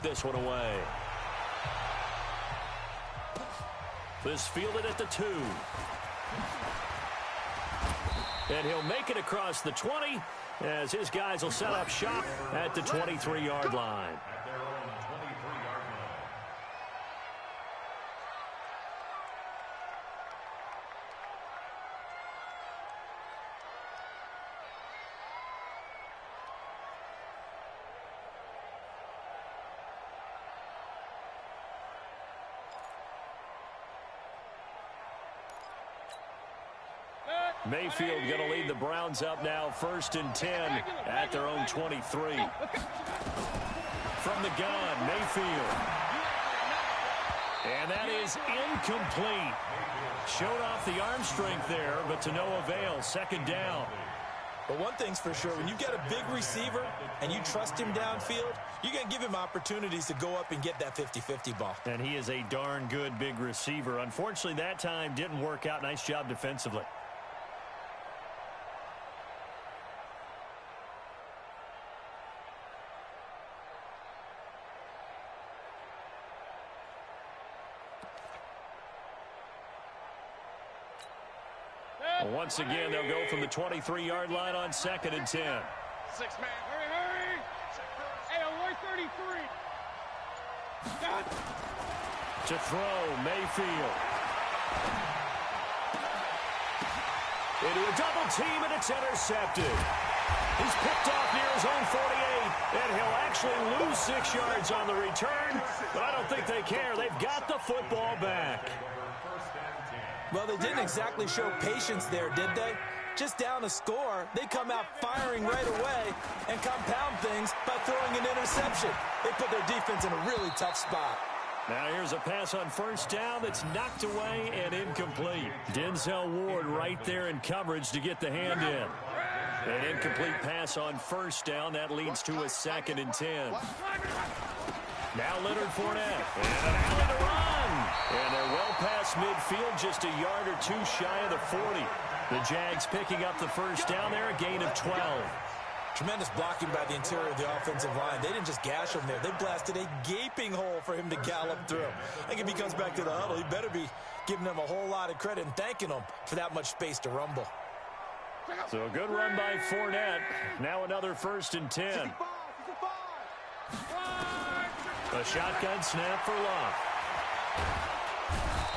This one away. This fielded at the 2. And he'll make it across the 20 as his guys will set up shop at the 23-yard line. Mayfield going to lead the Browns up now, 1st and 10 at their own 23. From the gun, Mayfield. And that is incomplete. Showed off the arm strength there, but to no avail. 2nd down. But one thing's for sure, when you've got a big receiver and you trust him downfield, you're going to give him opportunities to go up and get that 50-50 ball. And he is a darn good big receiver. Unfortunately, that time didn't work out. Nice job defensively. Once again, they'll go from the 23-yard line on 2nd and 10. 6 man. Hurry. Hey, alert 33. To throw, Mayfield. Into a double team, and it's intercepted. He's picked off near his own 48, and he'll actually lose 6 yards on the return, but I don't think they care. They've got the football back. Well, they didn't exactly show patience there, did they? Just down a score, they come out firing right away and compound things by throwing an interception. They put their defense in a really tough spot. Now here's a pass on 1st down that's knocked away and incomplete. Denzel Ward right there in coverage to get the hand in. An incomplete pass on 1st down. That leads to a 2nd and 10. Now Leonard Fournette. And an alley to run. And they're well past midfield, just a yard or 2 shy of the 40. The Jags picking up the 1st down there, a gain of 12. Tremendous blocking by the interior of the offensive line. They didn't just gash him there. They blasted a gaping hole for him to gallop through. I think if he comes back to the huddle, he better be giving them a whole lot of credit and thanking them for that much space to rumble. So a good run by Fournette. Now another 1st and 10. A shotgun snap for Love.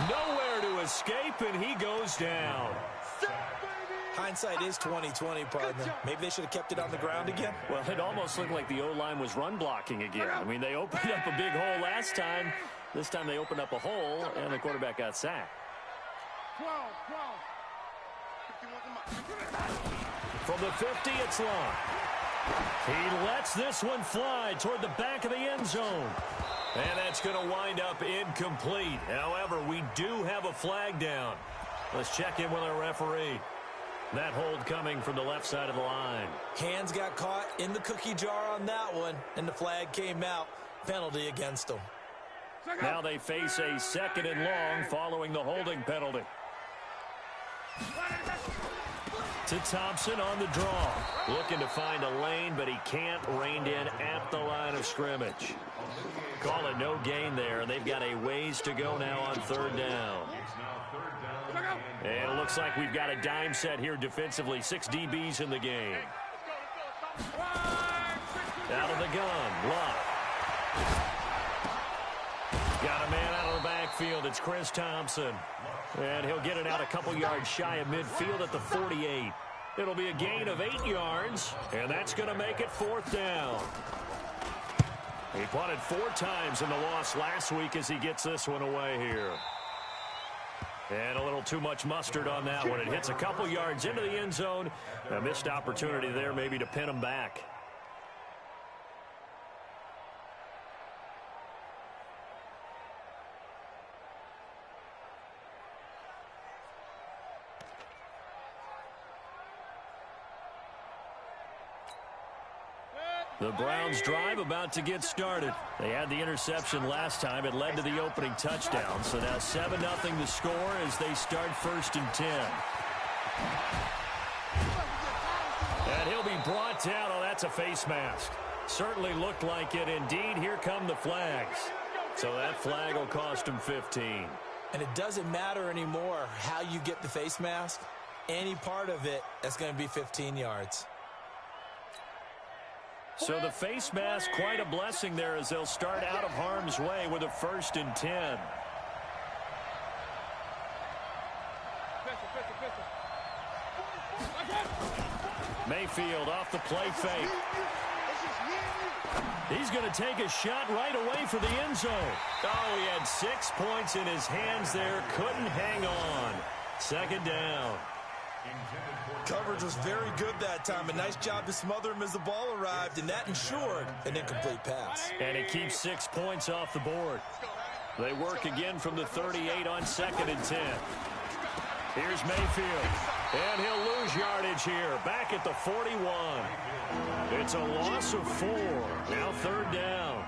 Nowhere to escape, and he goes down. Hindsight is 20/20, partner. Maybe they should have kept it on the ground again. Well, it almost looked like the O-line was run blocking again. I mean, they opened up a big hole last time. This time they opened up a hole, and the quarterback got sacked. 12. From the 50, it's Long. He lets this one fly toward the back of the end zone. And that's going to wind up incomplete. However, we do have a flag down. Let's check in with our referee. That hold coming from the left side of the line. Hands got caught in the cookie jar on that one, and the flag came out. Penalty against them. Now they face a 2nd and long following the holding penalty. To Thompson on the draw. Looking to find a lane, but he can't. Reined in at the line of scrimmage. Call it no gain there, and they've got a ways to go now on 3rd down. And it looks like we've got a dime set here defensively. 6 DBs in the game. Out of the gun. Love. Got a man out of the backfield. It's Chris Thompson. And he'll get it out a couple yards shy of midfield at the 48. It'll be a gain of 8 yards, and that's going to make it 4th down. He punted 4 times in the loss last week as he gets this one away here. And a little too much mustard on that one. It hits a couple yards into the end zone. A missed opportunity there maybe to pin him back. The Browns drive about to get started. They had the interception last time. It led to the opening touchdown. So now 7-0 the score as they start 1st and 10. And he'll be brought down. Oh, that's a face mask. Certainly looked like it. Indeed, here come the flags. So that flag will cost him 15. And it doesn't matter anymore how you get the face mask. Any part of it, that's going to be 15 yards. So the face mask, quite a blessing there as they'll start out of harm's way with a 1st and 10. Mayfield off the play fake. He's going to take a shot right away for the end zone. Oh, he had 6 points in his hands there. Couldn't hang on. 2nd down. Coverage was very good that time. A nice job to smother him as the ball arrived, and that ensured an incomplete pass. And it keeps 6 points off the board. They work again from the 38 on 2nd and 10. Here's Mayfield. And he'll lose yardage here. Back at the 41. It's a loss of 4. Now 3rd down.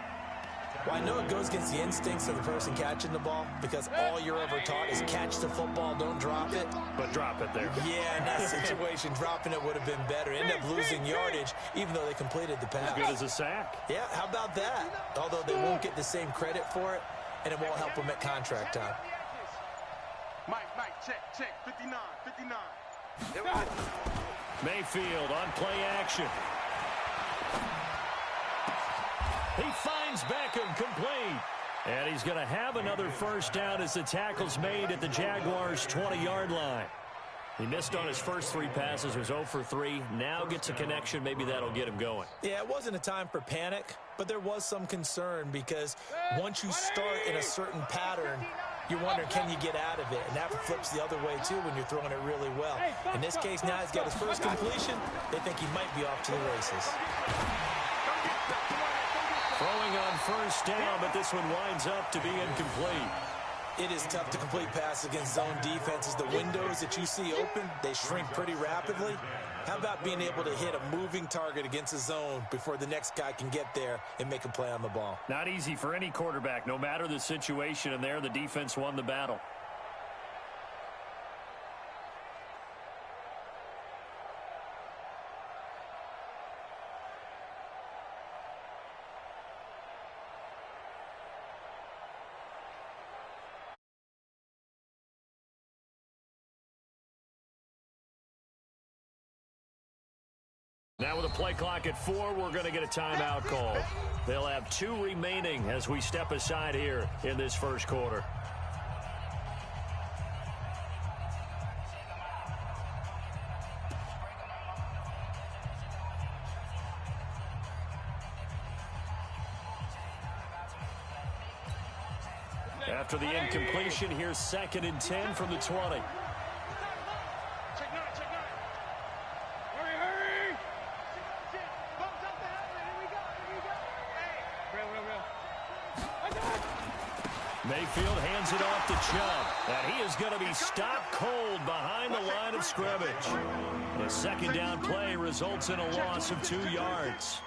Well, I know it goes against the instincts of the person catching the ball because all you're ever taught is catch the football, don't drop it. But drop it there. Yeah, in that situation, dropping it would have been better. End up losing yardage even though they completed the pass. As good as a sack. Yeah, how about that? Although they won't get the same credit for it, and it won't help them at contract time. Mike, check, 59. Mayfield on play action. He finds Beckham complete. And he's going to have another 1st down as the tackle's made at the Jaguars' 20-yard line. He missed on his first 3 passes, was 0 for 3. Now gets a connection. Maybe that'll get him going. Yeah, it wasn't a time for panic, but there was some concern because once you start in a certain pattern, you're wondering, can you get out of it? And that flips the other way, too, when you're throwing it really well. In this case, now he's got his first completion. They think he might be off to the races. Throwing on 1st down, but this one winds up to be incomplete. It is tough to complete passes against zone defenses. The windows that you see open, they shrink pretty rapidly. How about being able to hit a moving target against a zone before the next guy can get there and make a play on the ball? Not easy for any quarterback, no matter the situation, and there the defense won the battle. Now with a play clock at 4, we're going to get a timeout call. They'll have 2 remaining as we step aside here in this 1st quarter. After the incompletion, here's 2nd and 10 from the 20. Mayfield hands it off to Chubb, and he is going to be stopped cold behind the line of scrimmage. The 2nd down play results in a loss of 2 yards.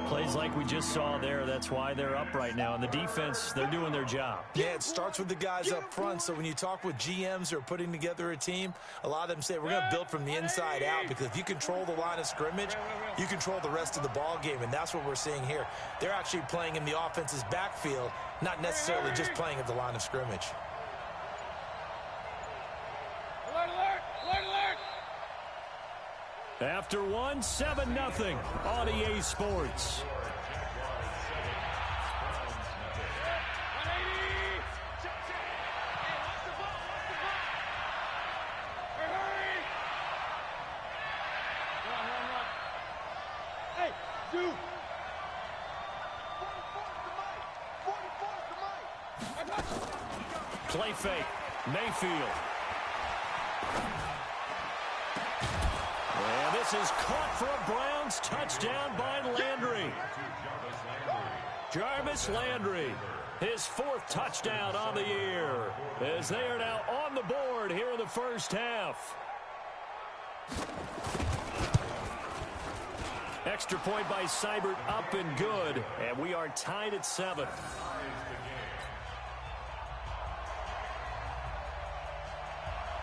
Plays like we just saw there, that's why they're up right now. And the defense, they're doing their job. Yeah, it starts with the guys up front. So when you talk with GMs who are putting together a team, a lot of them say we're going to build from the inside out, because if you control the line of scrimmage, you control the rest of the ball game, and that's what we're seeing here. They're actually playing in the offense's backfield, not necessarily just playing at the line of scrimmage. After 1, 7-0 on EA Sports. Play fake, Mayfield. And this is caught for a Browns touchdown by Landry. Jarvis Landry, his 4th touchdown on the year, as they are now on the board here in the 1st half. Extra point by Seibert, up and good, and we are tied at 7.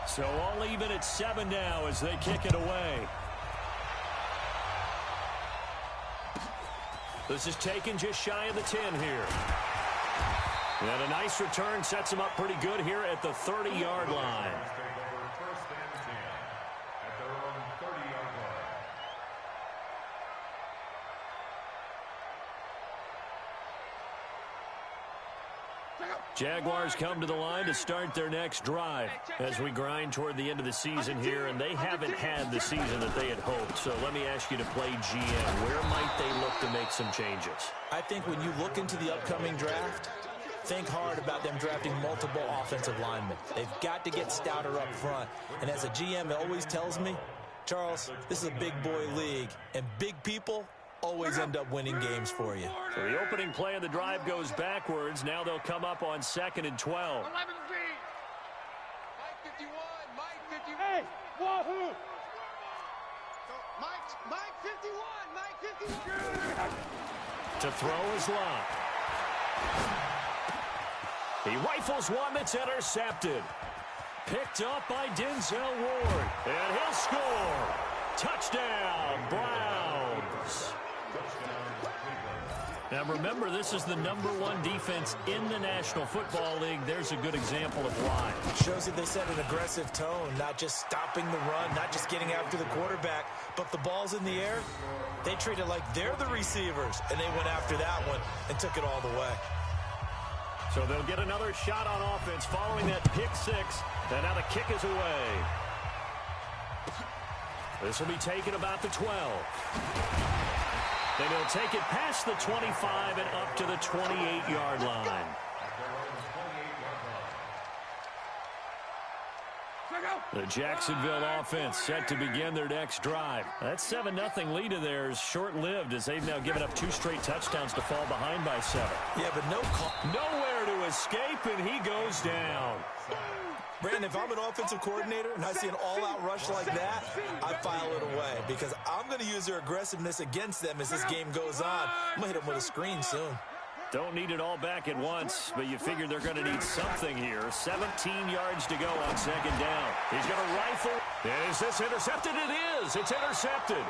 So all even at 7 now as they kick it away. This is taken just shy of the 10 here. And a nice return sets him up pretty good here at the 30-yard line. Jaguars come to the line to start their next drive as we grind toward the end of the season here, and they haven't had the season that they had hoped. So let me ask you to play GM. Where might they look to make some changes? I think when you look into the upcoming draft, think hard about them drafting multiple offensive linemen. They've got to get stouter up front. And as a GM, it always tells me, Charles, this is a big boy league, and big people always end up winning games for you. So the opening play of the drive goes backwards. Now they'll come up on 2nd and 12. 11 feet. Mike 51. Mike 51. Hey, wahoo. Mike 51. Mike 51. To throw is Locke. He rifles one that's intercepted. Picked up by Denzel Ward. And he'll score. Touchdown, Browns. Now remember, this is the #1 defense in the National Football League. There's a good example of why. Shows that they set an aggressive tone, not just stopping the run, not just getting after the quarterback, but the ball's in the air. They treat it like they're the receivers, and they went after that one and took it all the way. So they'll get another shot on offense following that pick six, and now the kick is away. This will be taken about the 12. Then he'll take it past the 25 and up to the 28-yard line. The Jacksonville offense set to begin their next drive. That 7-0 lead of theirs short-lived as they've now given up 2 straight touchdowns to fall behind by 7. Yeah, but no call. Nowhere to escape, and he goes down. Brandon, if I'm an offensive coordinator and I see an all-out rush like that, I file it away because I'm going to use their aggressiveness against them as this game goes on. I'm going to hit them with a screen soon. Don't need it all back at once, but you figure they're going to need something here. 17 yards to go on 2nd down. He's going to rifle. And is this intercepted? It is. It's intercepted.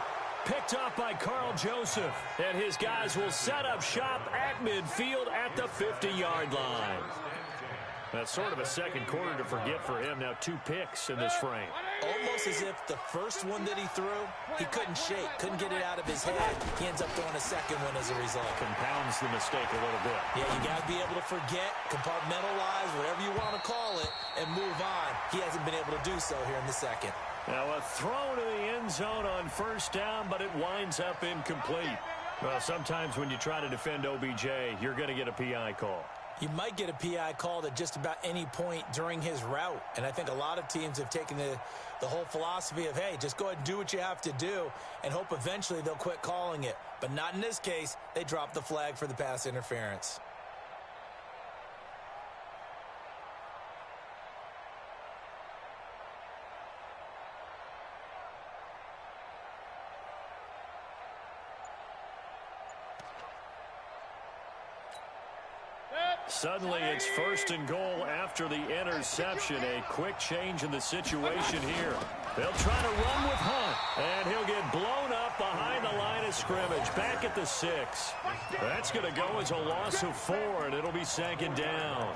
Picked up by Carl Joseph. And his guys will set up shop at midfield at the 50-yard line. That's sort of a second quarter to forget for him. Now 2 picks in this frame. Almost as if the first one that he threw, he couldn't shake, couldn't get it out of his head. He ends up throwing a second one as a result. Compounds the mistake a little bit. Yeah, you got to be able to forget, compartmentalize, whatever you want to call it, and move on. He hasn't been able to do so here in the second. Now a throw to the end zone on 1st down, but it winds up incomplete. Well, sometimes when you try to defend OBJ, you're going to get a PI call. You might get a PI called at just about any point during his route. And I think a lot of teams have taken the whole philosophy of, hey, just go ahead and do what you have to do and hope eventually they'll quit calling it. But not in this case. They dropped the flag for the pass interference. Suddenly, it's 1st and goal after the interception. A quick change in the situation here. They'll try to run with Hunt, and he'll get blown up behind the line of scrimmage, back at the 6. That's going to go as a loss of 4, and it'll be 2nd down.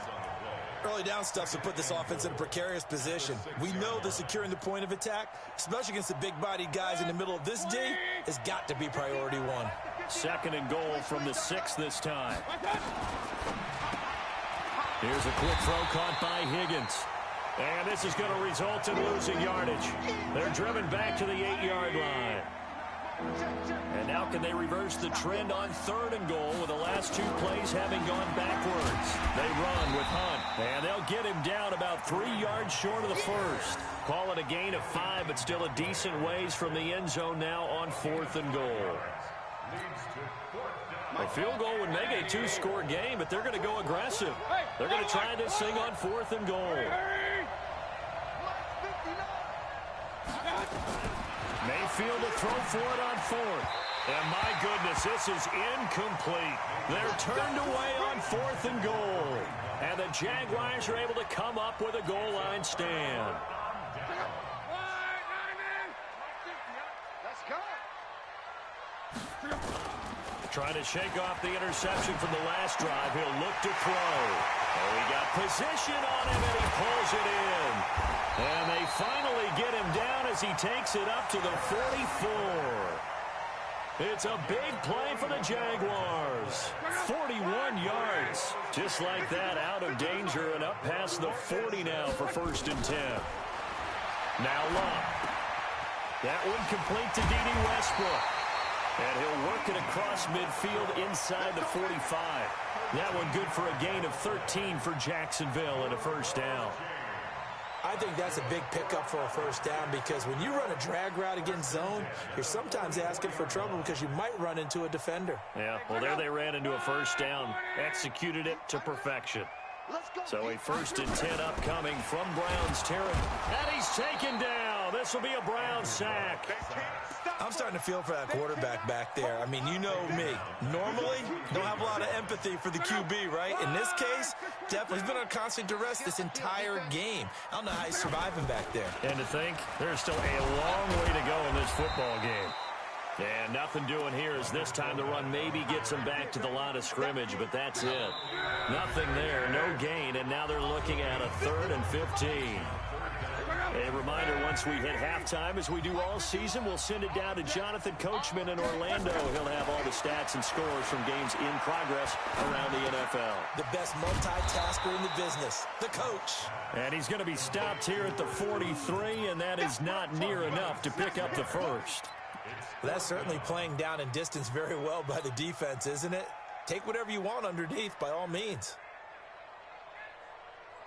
Early down stuff to put this offense in a precarious position. We know that securing the point of attack, especially against the big-bodied guys in the middle of this D, has got to be priority 1. 2nd and goal from the 6 this time. Here's a quick throw caught by Higgins. And this is going to result in losing yardage. They're driven back to the 8-yard line. And now can they reverse the trend on 3rd and goal with the last 2 plays having gone backwards? They run with Hunt, and they'll get him down about 3 yards short of the 1st. Call it a gain of 5, but still a decent ways from the end zone now on 4th and goal. A field goal would make a 2-score game, but they're going to go aggressive. They're going to try this thing on 4th and goal. Mayfield to throw for it on 4th. And my goodness, this is incomplete. They're turned away on 4th and goal. And the Jaguars are able to come up with a goal line stand. Trying to shake off the interception from the last drive. He'll look to throw. Oh, he got position on him, and he pulls it in. And they finally get him down as he takes it up to the 44. It's a big play for the Jaguars. 41 yards. Just like that, out of danger and up past the 40 now for 1st and 10. Now Love. That one complete to D.D. Westbrook. And he'll work it across midfield inside the 45. That one good for a gain of 13 for Jacksonville and a 1st down. I think that's a big pickup for a 1st down because when you run a drag route against zone, you're sometimes asking for trouble because you might run into a defender. Yeah, well, there they ran into a 1st down, executed it to perfection. So a 1st and 10 upcoming from Browns territory. And he's taken down. This will be a Browns sack. I'm starting to feel for that quarterback back there. I mean, you know me. Normally, don't have a lot of empathy for the QB, right? In this case, definitely he's been on constant duress this entire game. I don't know how he's surviving back there. And to think, there's still a long way to go in this football game. And nothing doing here as this time the run maybe gets them back to the line of scrimmage, but that's it. Nothing there, no gain, and now they're looking at a 3rd and 15. A reminder, once we hit halftime, as we do all season, we'll send it down to Jonathan Coachman in Orlando. He'll have all the stats and scores from games in progress around the NFL. The best multitasker in the business, the coach. And he's going to be stopped here at the 43, and that is not near enough to pick up the 1st. That's certainly playing down in distance very well by the defense, isn't it? Take whatever you want underneath, by all means.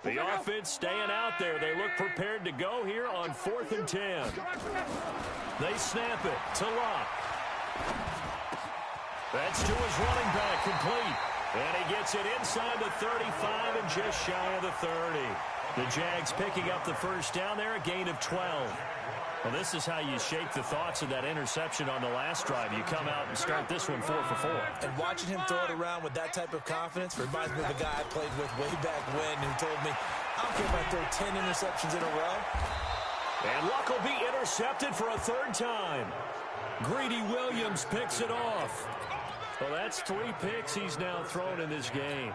The offense staying out there. They look prepared to go here on 4th and 10. They snap it to Locke. That's to his running back, complete. And he gets it inside the 35 and just shy of the 30. The Jags picking up the 1st down there, a gain of 12. Well, this is how you shake the thoughts of that interception on the last drive. You come out and start this one 4 for 4. And watching him throw it around with that type of confidence reminds me of the guy I played with way back when who told me, I don't care if I throw 10 interceptions in a row. And Luck will be intercepted for a 3rd time. Greedy Williams picks it off. Well, that's 3 picks he's now thrown in this game.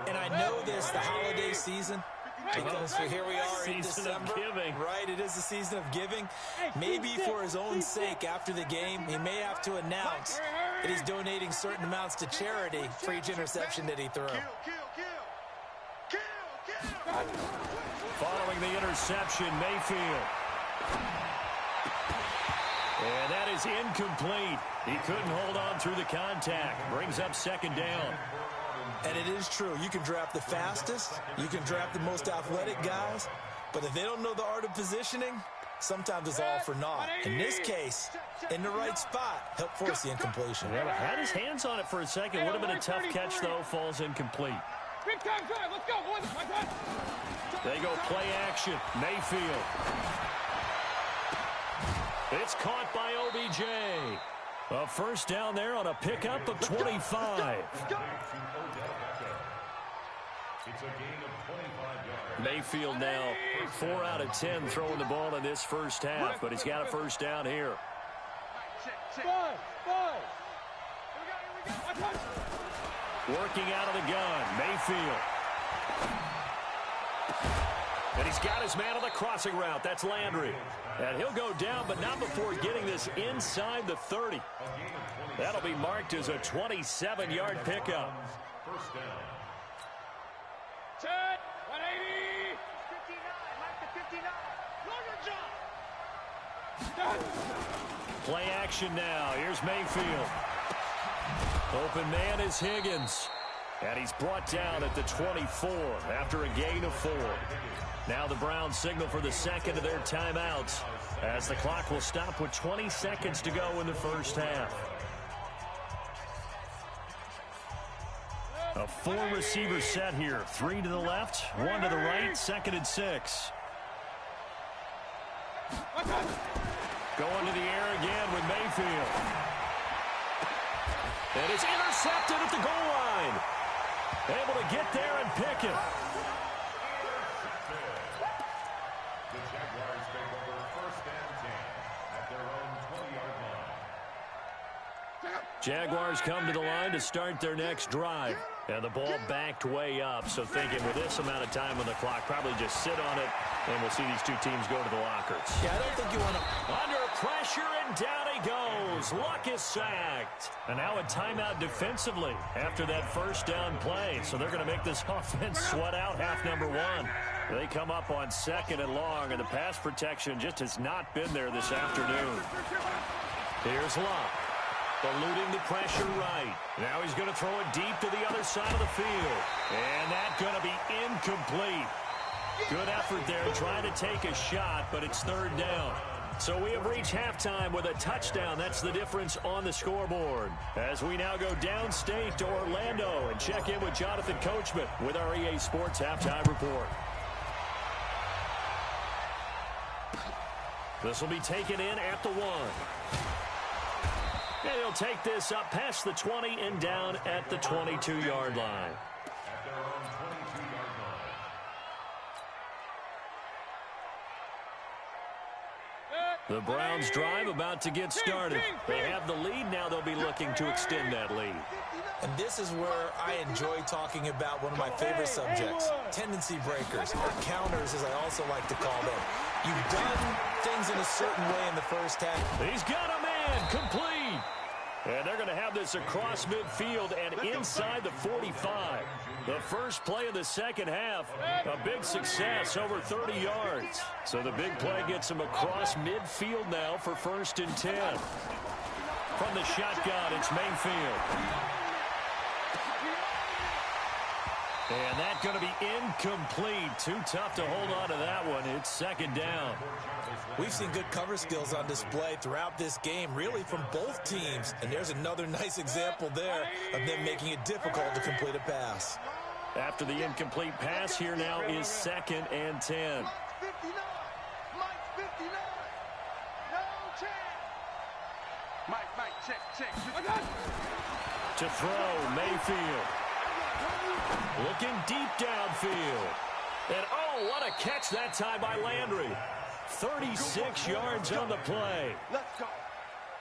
And I know this, the holiday season, because here we are in December, right? It is the season of giving. Maybe for his own sake after the game, he may have to announce that he's donating certain amounts to charity for each interception that he threw. Following the interception, Mayfield. And that is incomplete. He couldn't hold on through the contact. Brings up 2nd down. And it is true. You can draft the fastest. You can draft the most athletic guys. But if they don't know the art of positioning, sometimes it's all for naught. In this case, in the right spot, help force the incompletion. Yeah, had his hands on it for a second. Would have been a tough catch, though. Falls incomplete. Big time drive. Let's go, boys. They go play action. Mayfield. It's caught by OBJ. A 1st down there on a pickup of 25. Mayfield now 4 out of 10 throwing the ball in this 1st half, but he's got a 1st down here. Working out of the gun, Mayfield. And he's got his man on the crossing route. That's Landry. And he'll go down, but not before getting this inside the 30. That'll be marked as a 27-yard pickup. 10, 180. 59, Mike to 59. Play action now. Here's Mayfield. Open man is Higgins. And he's brought down at the 24 after a gain of 4. Now the Browns signal for the 2nd of their timeouts as the clock will stop with 20 seconds to go in the 1st half. A 4-receiver set here. 3 to the left, 1 to the right, 2nd and 6. Going to the air again with Mayfield. And it's intercepted at the goal line. Able to get there and pick it. The Jaguars take over 1st and 10 at their own 20-yard line. Jaguars come to the line to start their next drive. And the ball backed way up, so thinking with this amount of time on the clock, probably just sit on it, and we'll see these two teams go to the lockers. Yeah, I don't think you want to... Under pressure, and down he goes. Luck is sacked. And now a timeout defensively after that first down play. So they're going to make this offense sweat out half number one. They come up on 2nd and long, and the pass protection just has not been there this afternoon. Here's Luck. Eluding the pressure right. Now he's going to throw it deep to the other side of the field. And that's going to be incomplete. Good effort there trying to take a shot, but it's 3rd down. So we have reached halftime with a touchdown. That's the difference on the scoreboard. As we now go downstate to Orlando and check in with Jonathan Coachman with our EA Sports Halftime Report. This will be taken in at the 1. And he'll take this up past the 20 and down at the 22-yard line. The Browns drive about to get started. They have the lead. Now they'll be looking to extend that lead. And this is where I enjoy talking about one of my favorite subjects, tendency breakers, or counters as I also like to call them. You've done things in a certain way in the first half. He's got a man complete. And they're going to have this across midfield and inside the 45. The first play of the second half, a big success, over 30 yards. So the big play gets him across midfield now for 1st and 10. From the shotgun, it's Mayfield. And that's going to be incomplete. Too tough to hold on to that one. It's 2nd down. We've seen good cover skills on display throughout this game, really from both teams. And there's another nice example there of them making it difficult to complete a pass. After the incomplete pass, here now is 2nd and 10. Mike, check. To throw, Mayfield. Looking deep downfield. And oh, what a catch that time by Landry. 36 yards on the play. Let's go.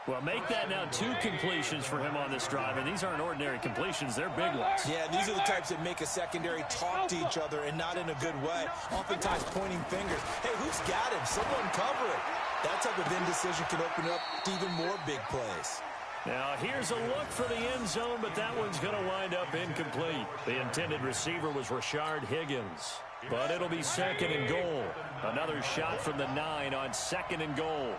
Well, make that now 2 completions for him on this drive, and these aren't ordinary completions. They're big ones. Yeah, these are the types that make a secondary talk to each other and not in a good way. Oftentimes pointing fingers. Hey, who's got him? Someone cover it. That type of indecision can open up to even more big plays. Now, here's a look for the end zone, but that one's going to wind up incomplete. The intended receiver was Rashard Higgins. But it'll be 2nd and goal. Another shot from the 9 on 2nd and goal.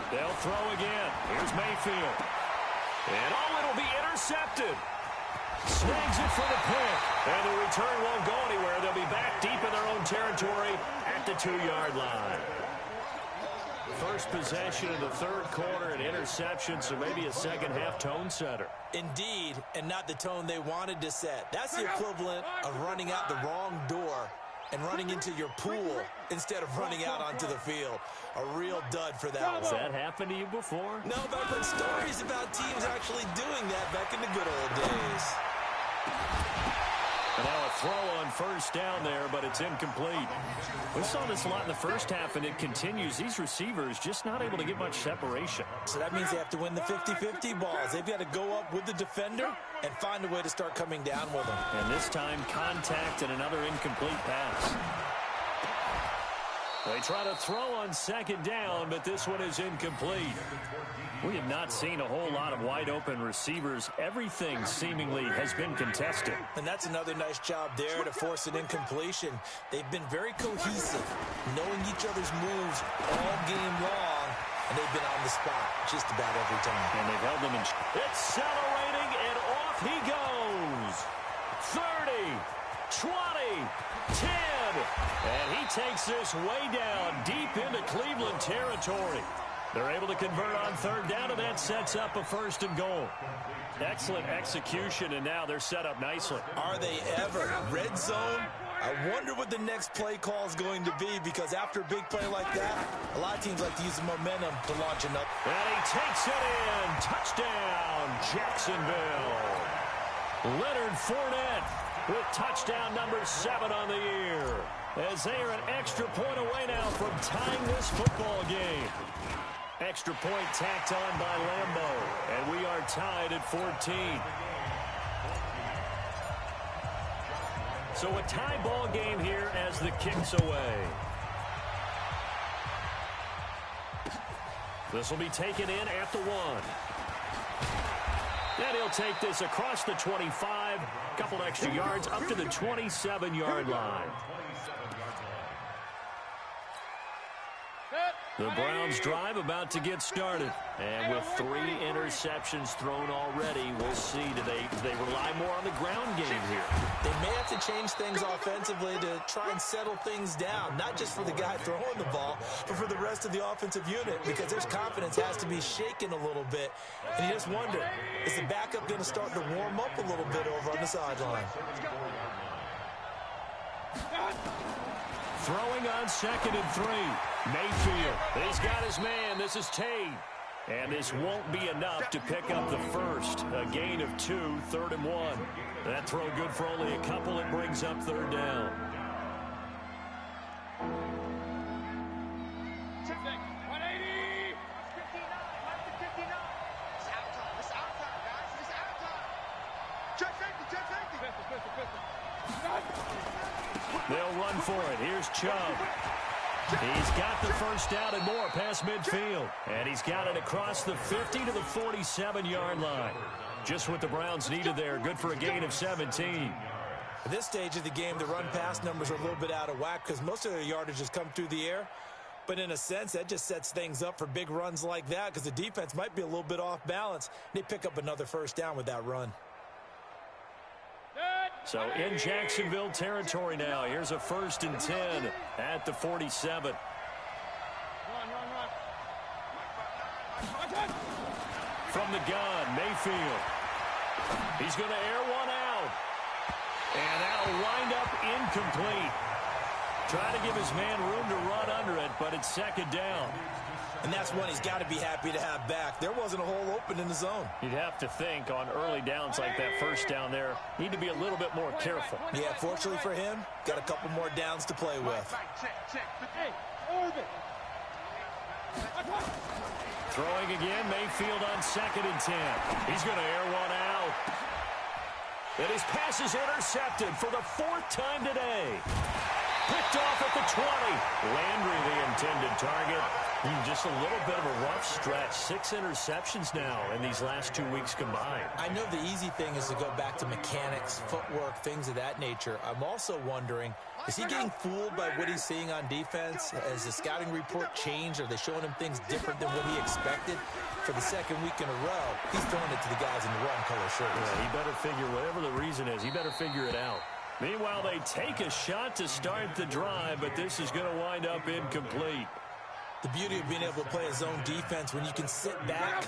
They'll throw again. Here's Mayfield. And it'll be intercepted. Snags it for the pick. And the return won't go anywhere. They'll be back deep in their own territory at the 2-yard line. First possession in the 3rd quarter, an interception, so maybe a second-half tone setter. Indeed, and not the tone they wanted to set. That's the equivalent of running out the wrong door and running into your pool instead of running out onto the field. A real dud for that one. Has that happened to you before? No, but I've heard stories about teams actually doing that back in the good old days. And now a throw on 1st down there, but it's incomplete. We saw this a lot in the first half, and it continues. These receivers just not able to get much separation. So that means they have to win the 50-50 balls. They've got to go up with the defender and find a way to start coming down with them. And this time, contact and another incomplete pass. They try to throw on 2nd down, but this one is incomplete. We have not seen a whole lot of wide-open receivers. Everything seemingly has been contested. And that's another nice job there to force an incompletion. They've been very cohesive, knowing each other's moves all game long, and they've been on the spot just about every time. And they've held them in. Accelerating, and off he goes. 30, 20, 10. And he takes this way down deep into Cleveland territory. They're able to convert on 3rd down, and that sets up a 1st and goal. Excellent execution, and now they're set up nicely. Are they ever? Red zone? I wonder what the next play call is going to be, because after a big play like that, a lot of teams like to use the momentum to launch another. And he takes it in. Touchdown, Jacksonville. Leonard Fournette with touchdown number 7 on the year, as they are an extra point away now from tying this football game. Extra point tacked on by Lambeau. And we are tied at 14. So a tie ball game here as the kick's away. This will be taken in at the 1. And he'll take this across the 25. A couple extra yards up to the 27-yard line. The Browns drive about to get started. And with 3 interceptions thrown already, we'll see. Do they rely more on the ground game here? They may have to change things offensively to try and settle things down, not just for the guy throwing the ball, but for the rest of the offensive unit, because their confidence has to be shaken a little bit. And you just wonder, is the backup going to start to warm up a little bit over on the sideline? Throwing on 2nd and 3. Mayfield. He's got his man. This is Tate. And this won't be enough to pick up the first. A gain of 2, 3rd and 1. That throw good for only a couple. It brings up 3rd down. They'll run for it. Here's Chubb. He's got the first down and more past midfield. And he's got it across the 50 to the 47-yard line. Just what the Browns needed there. Good for a gain of 17. At this stage of the game, the run-pass numbers are a little bit out of whack because most of their yardage has come through the air. But in a sense, that just sets things up for big runs like that because the defense might be a little bit off balance. They pick up another first down with that run. So in Jacksonville territory now. Here's a 1st and 10 at the 47. From the gun, Mayfield. He's going to air one out. And that'll wind up incomplete. Trying to give his man room to run under it, but it's 2nd down. And that's one he's got to be happy to have back. There wasn't a hole open in the zone. You'd have to think on early downs like that first down there, need to be a little bit more careful. Yeah, fortunately for him, got a couple more downs to play with. Throwing again, Mayfield on 2nd and 10. He's going to air one out. And his pass is intercepted for the 4th time today. Picked off at the 20. Landry, the intended target. Just a little bit of a rough stretch. 6 interceptions now in these last 2 weeks combined. I know the easy thing is to go back to mechanics, footwork, things of that nature. I'm also wondering, is he getting fooled by what he's seeing on defense? Has the scouting report changed? Are they showing him things different than what he expected? For the 2nd week in a row, he's throwing it to the guys in the wrong color shirts. Yeah, he better figure, whatever the reason is, he better figure it out. Meanwhile, they take a shot to start the drive, but this is going to wind up incomplete. The beauty of being able to play a zone defense when you can sit back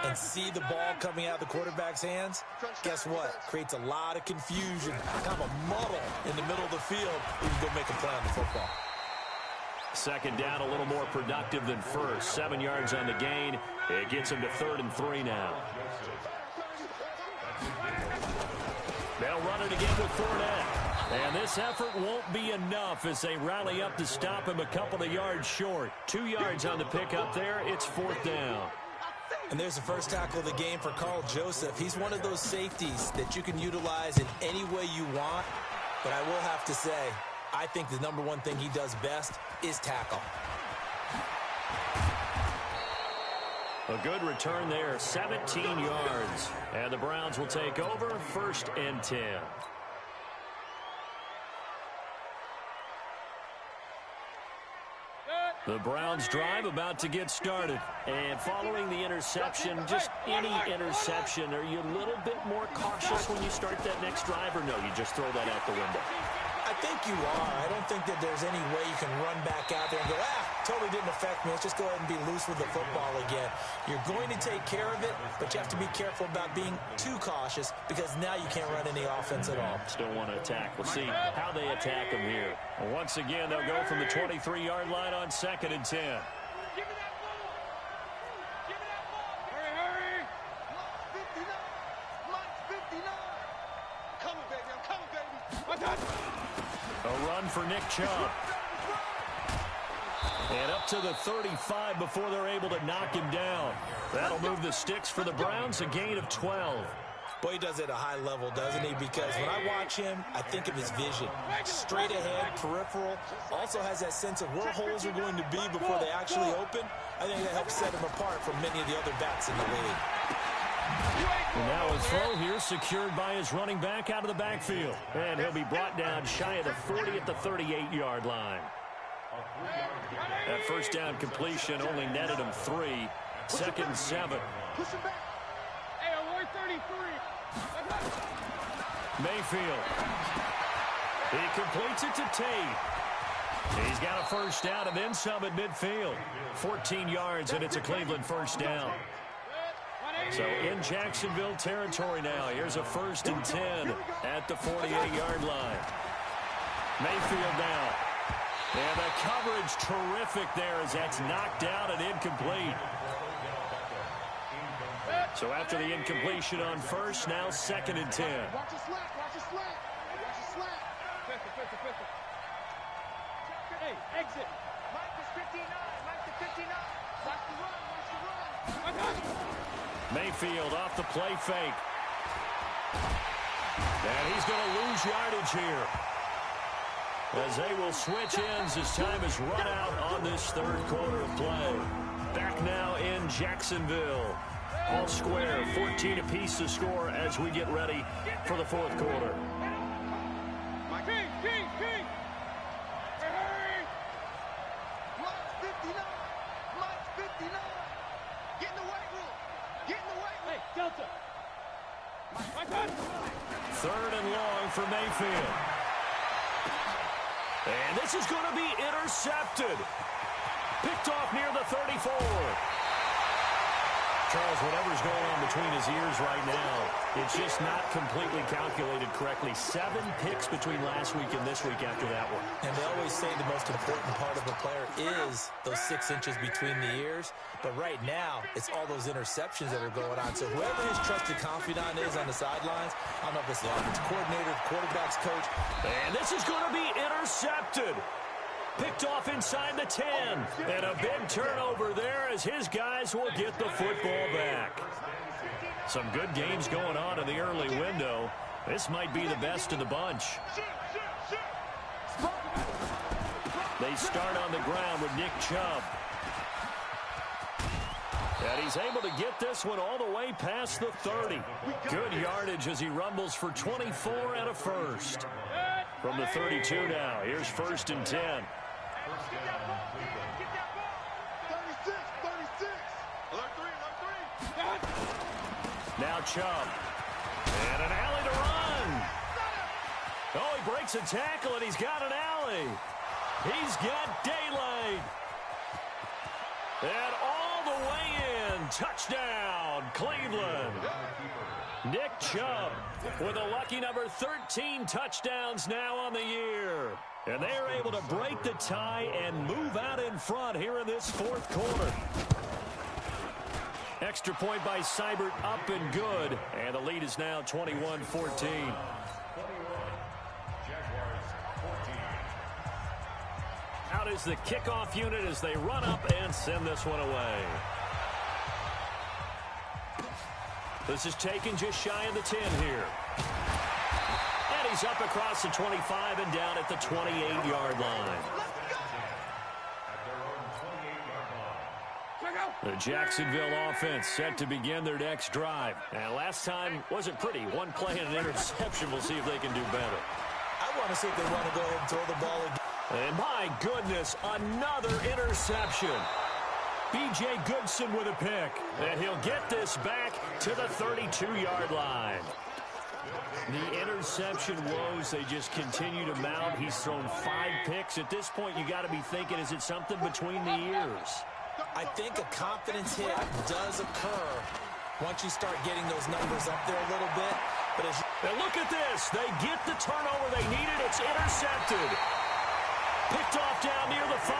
and see the ball coming out of the quarterback's hands, guess what? Creates a lot of confusion, kind of a muddle in the middle of the field. You can go make a play on the football. 2nd down, a little more productive than first. 7 yards on the gain. It gets him to 3rd and 3 now. They'll run it again with Fournette. And this effort won't be enough as they rally up to stop him a couple of yards short. 2 yards on the pickup there. It's 4th down. And there's the first tackle of the game for Carl Joseph. He's one of those safeties that you can utilize in any way you want. But I will have to say, I think the number one thing he does best is tackle. A good return there, 17 yards. And the Browns will take over, 1st and 10. The Browns drive about to get started. And following the interception, just any interception, are you a little bit more cautious when you start that next drive, or no, you just throw that out the window? I think you are. I don't think that there's any way you can run back out there and go, totally didn't affect me. Let's just go ahead and be loose with the football again. You're going to take care of it, but you have to be careful about being too cautious because now you can't run any offense at all. Still want to attack. We'll see how they attack them here. Well, once again, they'll go from the 23-yard line on 2nd and 10. A run for Nick Chubb. And up to the 35 before they're able to knock him down. That'll move the sticks for the Browns, a gain of 12. Boy, he does it at a high level, doesn't he? Because when I watch him, I think of his vision. Straight ahead, peripheral. Also has that sense of where holes are going to be before they actually open. I think that helps set him apart from many of the other backs in the league. And now a throw here secured by his running back out of the backfield. And he'll be brought down shy of the 40 at the 38-yard line. That first down completion only netted him 3. Second and 7. Push him back. Hey, Aloy 33. Mayfield. He completes it to Tate. He's got a first down and then some at midfield. 14 yards, and it's a Cleveland first down. So in Jacksonville territory now. Here's a 1st and 10 at the 48-yard line. Mayfield now. And the coverage terrific there as that's knocked out and incomplete. So after the incompletion on first, now 2nd and 10. Watch your slap. Watch your slap. Watch your slap. Hey, exit. Mike is 59. Mike is 59. Watch the run. Watch the run. Mayfield off the play fake. And he's going to lose yardage here, as they will switch ends as time is run out on this 3rd quarter of play. Back now in Jacksonville. All square, 14 apiece to score as we get ready for the 4th quarter. King. Hey. Mike's 59. Mike's 59. Get in the weight room. Get in the weight room. Hey, Delta. Mike. 3rd and long for Mayfield. And this is going to be intercepted. Picked off near the 34. Charles, whatever's going on between his ears right now, it's just not completely calculated correctly. 7 picks between last week and this week after that one. And they always say the most important part of a player is those 6 inches between the ears. But right now, it's all those interceptions that are going on. So whoever his trusted confidant is on the sidelines, I don't know if it's the offensive coordinator, the quarterback's coach. And this is going to be intercepted. Picked off inside the 10. And a big turnover there as his guys will get the football back. Some good games going on in the early window. This might be the best of the bunch. They start on the ground with Nick Chubb. And he's able to get this one all the way past the 30. Good yardage as he rumbles for 24 and a first. From the 32 now, here's 1st and 10. Get that ball. 36. Alert 3. Now Chubb. And an alley to run. Oh, he breaks a tackle, and he's got an alley. He's got daylight. And all the way in. Touchdown, Cleveland. Nick Chubb with a lucky number 13 touchdowns now on the year. And they are able to break the tie and move out in front here in this 4th quarter. Extra point by Seibert, up and good. And the lead is now 21-14. Out is the kickoff unit as they run up and send this one away. This is taken just shy of the 10 here. And he's up across the 25 and down at the 28-yard line. The Jacksonville offense set to begin their next drive. And last time wasn't pretty. One play and an interception. We'll see if they can do better. I want to see if they want to go ahead and throw the ball again. And my goodness, another interception. B.J. Goodson with a pick. And he'll get this back to the 32-yard line. The interception woes, they just continue to mount. He's thrown 5 picks. At this point, you got to be thinking, is it something between the ears? I think a confidence hit does occur once you start getting those numbers up there a little bit. But as and look at this. They get the turnover they needed. It's intercepted. Picked off down near the 5.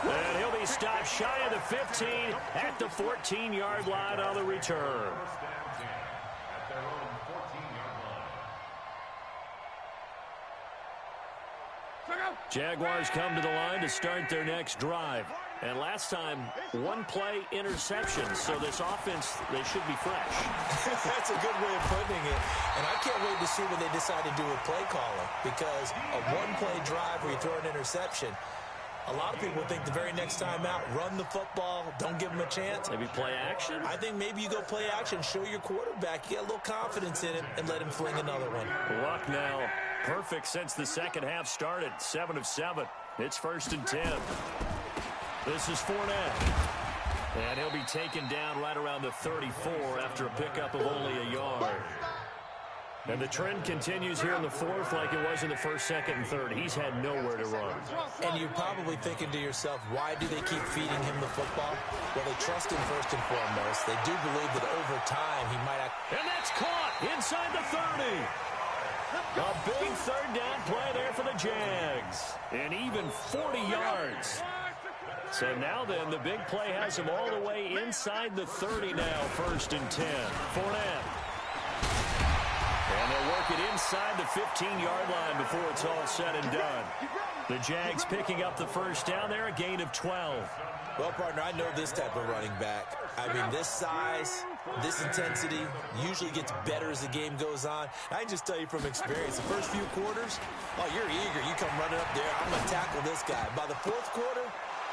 And he'll be stopped shy of the 15 at the 14-yard line on the return. Jaguars come to the line to start their next drive. And last time, one play interception. So this offense, they should be fresh. That's a good way of putting it. And I can't wait to see what they decide to do with play calling. Because a one-play drive where you throw an interception, a lot of people think the very next time out, run the football, don't give them a chance. Maybe play action? I think maybe you go play action, show your quarterback, you get a little confidence in him, and let him fling another one. Luck now. Perfect since the second half started. 7 of 7. It's 1st and 10. This is Fournette. And he'll be taken down right around the 34 after a pickup of only a yard. And the trend continues here in the fourth like it was in the first, second, and third. He's had nowhere to run. And you're probably thinking to yourself, why do they keep feeding him the football? Well, they trust him first and foremost. They do believe that over time he might act. And that's caught inside the 30. A big third down play there for the Jags. And even 40 yards. So now then, the big play has him all the way inside the 30 now, 1st and 10. Fournette. And they'll work it inside the 15-yard line before it's all said and done. The Jags picking up the first down there, a gain of 12. Well, partner, I know this type of running back. I mean, this size, this intensity usually gets better as the game goes on. I can just tell you from experience, the first few quarters, oh, you're eager. You come running up there, I'm going to tackle this guy. By the fourth quarter,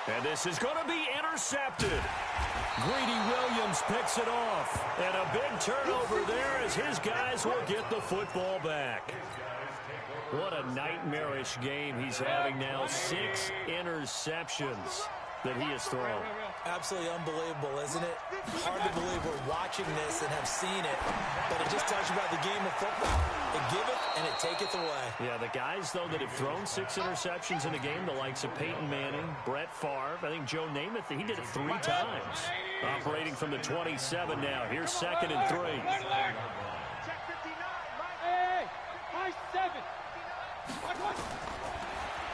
and this is going to be intercepted. Greedy Williams picks it off. And a big turnover there as his guys will get the football back. What a nightmarish game he's having now. 6 interceptions that he has thrown. Absolutely unbelievable, isn't it? Hard to believe we're watching this and have seen it, but it just tells you about the game of football. It giveth and it taketh away. Yeah, the guys, though, that have thrown 6 interceptions in a game, the likes of Peyton Manning, Brett Favre, I think Joe Namath, he did it 3 times. Operating from the 27 now. Here's 2nd and 3.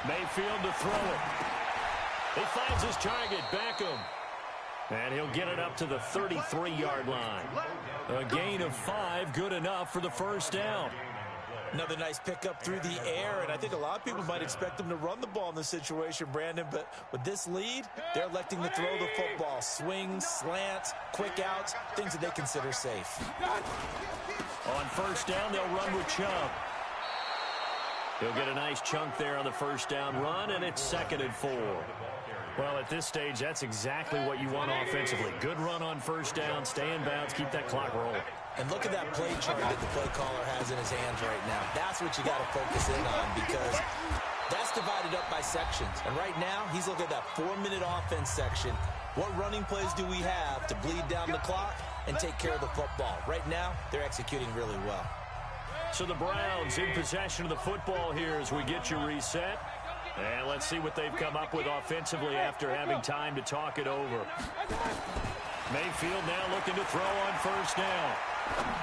Mayfield to throw it. He finds his target, Beckham. And he'll get it up to the 33-yard line. A gain of 5, good enough for the first down. Another nice pickup through the air, and I think a lot of people might expect them to run the ball in this situation, Brandon, but with this lead, they're electing to throw the football. Swings, slants, quick outs, things that they consider safe. On first down, they'll run with Chubb. He'll get a nice chunk there on the first down run, and it's 2nd and 4. Well, at this stage, that's exactly what you want offensively. Good run on first down, stay in bounds, keep that clock rolling. And look at that play chart that the play caller has in his hands right now. That's what you got to focus in on because that's divided up by sections. And right now, he's looking at that 4-minute offense section. What running plays do we have to bleed down the clock and take care of the football? Right now, they're executing really well. So the Browns in possession of the football here as we get you reset. And let's see what they've come up with offensively after having time to talk it over. Mayfield now looking to throw on first down.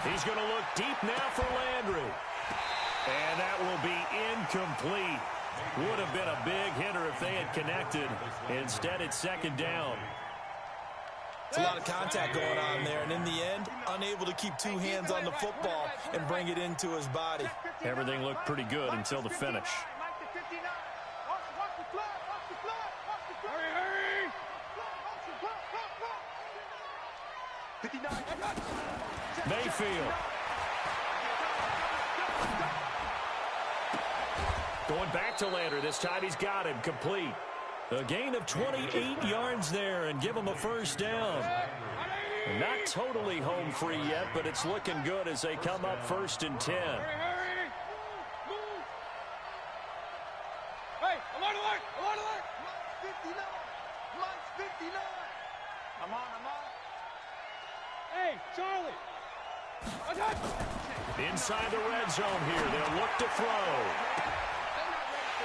He's going to look deep now for Landry. And that will be incomplete. Would have been a big hitter if they had connected. Instead, it's 2nd down. It's a lot of contact going on there, and in the end, unable to keep 2 hands on the football and bring it into his body. Everything looked pretty good until the finish. Mayfield. Going back to Landry. This time he's got him complete. A gain of 28 yards there and give him a first down. Not totally home free yet, but it's looking good as they come up 1st and 10. Hey, alert, alert, alert, alert. Mike's 59. Mike's 59. I'm on. Hey, Charlie. Inside the red zone here. They'll look to throw.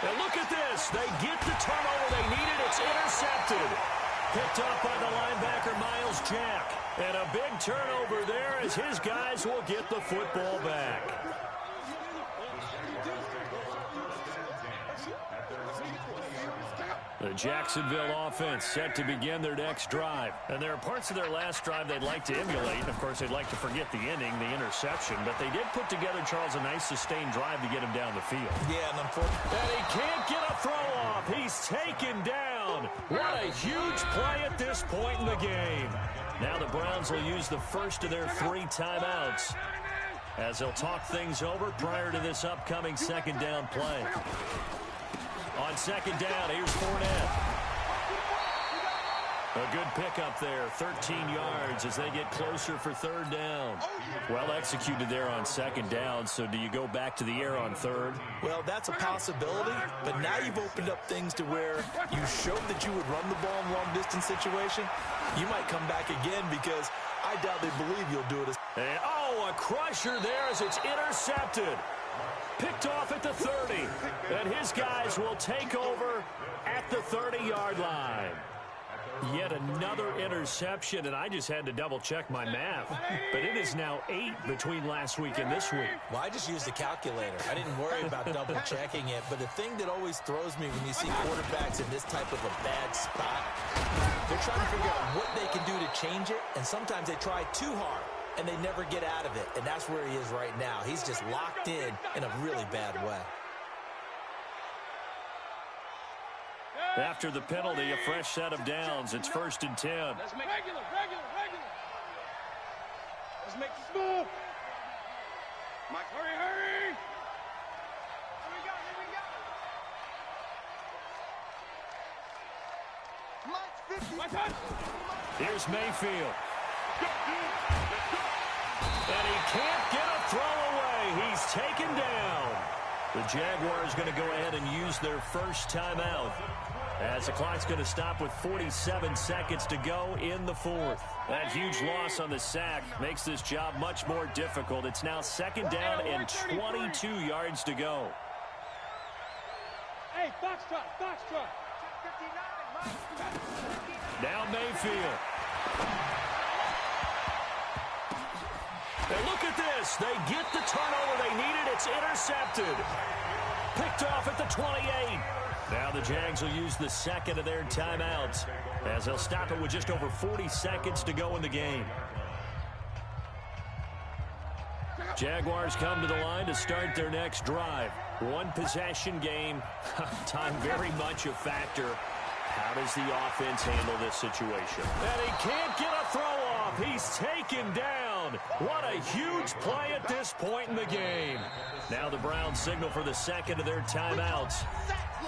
And look at this. They get the turnover they needed. It's intercepted. Picked up by the linebacker, Miles Jack. And a big turnover there as his guys will get the football back. The Jacksonville offense set to begin their next drive. And there are parts of their last drive they'd like to emulate. And, of course, they'd like to forget the inning, the interception. But they did put together, Charles, a nice sustained drive to get him down the field. Yeah, and unfortunately, and he can't get a throw off. He's taken down. What a huge play at this point in the game. Now the Browns will use the first of their 3 timeouts as they'll talk things over prior to this upcoming second down play. On second down, here's Fournette. A good pickup there, 13 yards as they get closer for third down. Well executed there on second down, so do you go back to the air on third? Well, that's a possibility, but now you've opened up things to where you showed that you would run the ball in a long-distance situation. You might come back again because I doubt they believe you'll do it. And, a crusher there as it's intercepted. Picked off at the 30, and his guys will take over at the 30-yard line. Yet another interception, and I just had to double-check my math. But it is now 8 between last week and this week. Well, I just used a calculator. I didn't worry about double-checking it. But the thing that always throws me when you see quarterbacks in this type of a bad spot, they're trying to figure out what they can do to change it, and sometimes they try too hard, and they never get out of it. And that's where he is right now. He's just locked in a really bad way. After the penalty, a fresh set of downs. It's 1st and 10. Let's make regular. Let's make this move. Mike, hurry. Here we go. Here's Mayfield. And he can't get a throw away. He's taken down. The Jaguars going to go ahead and use their first timeout, as the clock's going to stop with 47 seconds to go in the 4th. That huge loss on the sack makes this job much more difficult. It's now second down and 22 yards to go. Hey, box truck. Now Mayfield. And look at this. They get the turnover they needed. It's intercepted. Picked off at the 28. Now the Jags will use the second of their timeouts, as they'll stop it with just over 40 seconds to go in the game. Jaguars come to the line to start their next drive. One possession game. Time very much a factor. How does the offense handle this situation? And he can't get a throw off. He's taken down. What a huge play at this point in the game. Now the Browns signal for the second of their timeouts.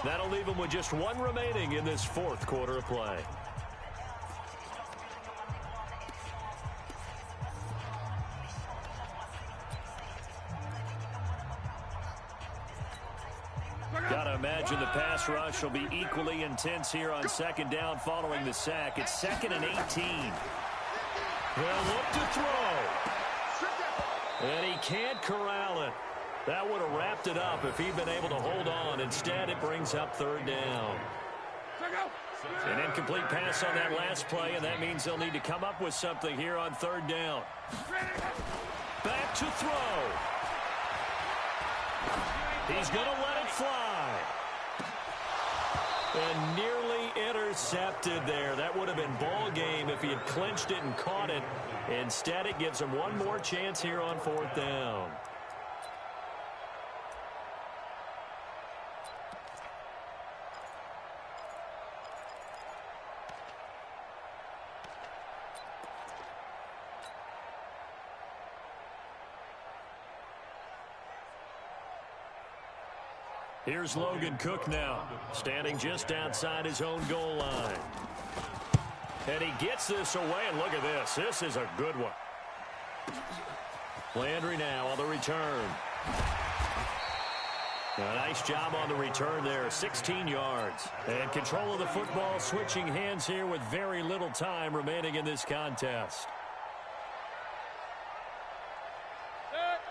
That'll leave them with just one remaining in this 4th quarter of play. Gotta imagine the pass rush will be equally intense here on second down following the sack. It's 2nd and 18. They'll look to throw. And he can't corral it. That would have wrapped it up if he'd been able to hold on. Instead, it brings up 3rd down. An incomplete pass on that last play, and that means they'll need to come up with something here on 3rd down. Back to throw. He's going to let it fly. And nearly intercepted there. That would have been ball game if he had clinched it and caught it. Instead, it gives him one more chance here on 4th down. Here's Logan Cook now, standing just outside his own goal line. And he gets this away, and look at this. This is a good one. Landry now on the return. A nice job on the return there, 16 yards. And control of the football, switching hands here with very little time remaining in this contest.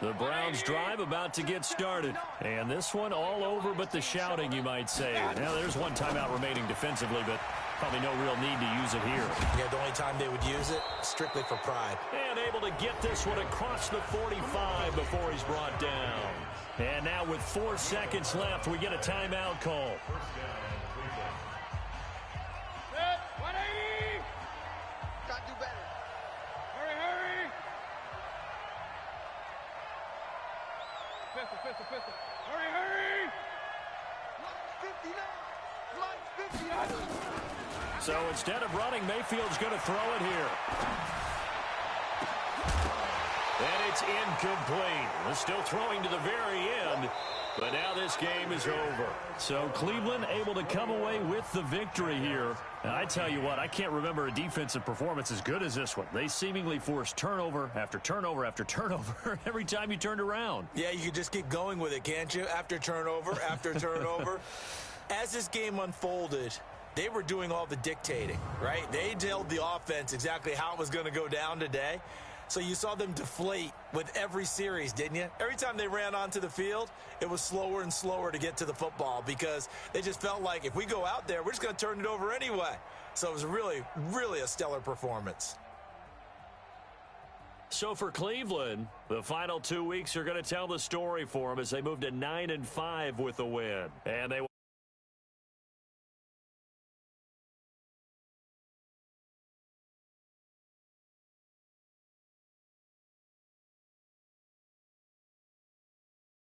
The Browns drive about to get started. And this one all over but the shouting, you might say. Now, there's one timeout remaining defensively, but probably no real need to use it here. Yeah, the only time they would use it, strictly for pride. And able to get this one across the 45 before he's brought down. And now with 4 seconds left, we get a timeout call. Hurry, hurry! March 59! March 59! So instead of running, Mayfield's going to throw it here. And it's incomplete. We're still throwing to the very end, but now this game is over. So Cleveland able to come away with the victory here. And I tell you what, I can't remember a defensive performance as good as this one. They seemingly forced turnover after turnover after turnover every time you turned around. Yeah, you could just keep going with it, can't you? After turnover, after turnover. As this game unfolded, they were doing all the dictating, right? They told the offense exactly how it was going to go down today. So you saw them deflate with every series, didn't you? Every time they ran onto the field, it was slower and slower to get to the football because they just felt like if we go out there, we're just going to turn it over anyway. So it was really, really a stellar performance. So for Cleveland, the final 2 weeks are going to tell the story for them as they move to 9-5 with the win. And they